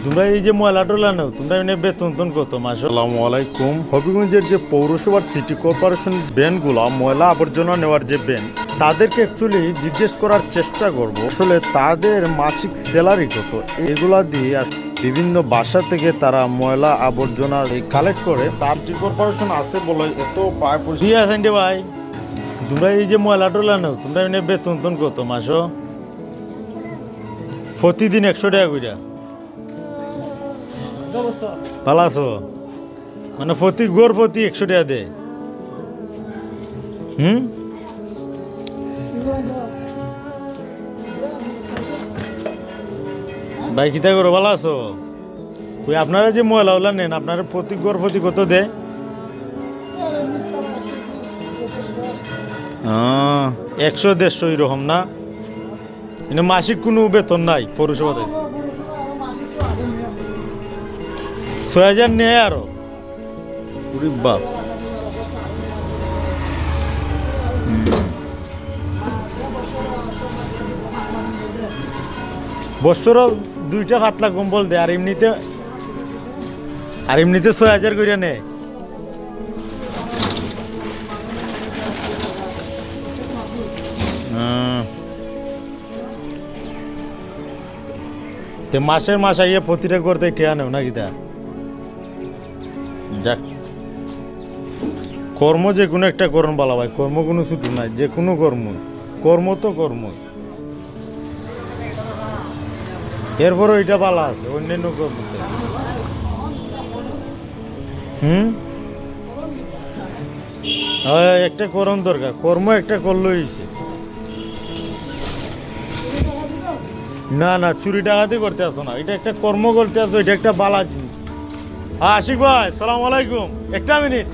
তোমরা এই যে ময়লা টলা নেও তোমরা এনে বেতন কত মাস? আসসালামু আলাইকুম। হবিগঞ্জের যে পৌরসভার সিটি কর্পোরেশন ভ্যানগুলো ময়লা আবর্জনা নেওয়ার যে ভ্যান, তাদেরকে অ্যাকচুয়ালি জিজ্ঞেস করার চেষ্টা করব আসলে তাদের মাসিক স্যালারি কত। এগুলা দিয়ে বিভিন্ন বাসা থেকে তারা ময়লা আবর্জনা কালেক্ট করে। তার যে কর্পোরেশন আছে বলে এত পায় পয়সা আছেন রে ভাই। তোমরা এই যে ময়লা টলা নেও তোমরা এনে বেতন কত মাসও? প্রতিদিন 100 টাকা কইরা। ভালো আছো? মানে প্রতি গোর প্রতি 100 টাকা দে। ভাই কিতা করো, ভালো আছো? ওই আপনারা যে ময়লা ওলা নেন আপনারা প্রতি গোর প্রতি কত দে? 100-150 এরকম না? এনে মাসিক কোনো বেতন নাই পৌরসভাতে? 6000 নেয় আরো? বাপ, বছরও 2টা পাতলা কম্বল দেয় আর এমনিতে 6000 করে নেয়। মাসের মাস আইয়া প্রতিটা করতে ঠেয়া নেও নাকি তা? যাক, কর্ম যে কোনো একটা করণ বলা ভাই, কর্ম কোনো ছুটি নাই, যে কোনো কর্ম তো কর্ম। এরপরও এটা ভালো আছে অন্যান্য কর্মতে। একটা করণ দরকার, কর্ম একটা করলে হয়েছে। না চুরি ডাকাতি করতে আসো না, এটা একটা কর্ম করতে আসো, এটা একটা বালা জিনিস। আশিক ভাই সালাম আলাইকুম, একটা মিনিট।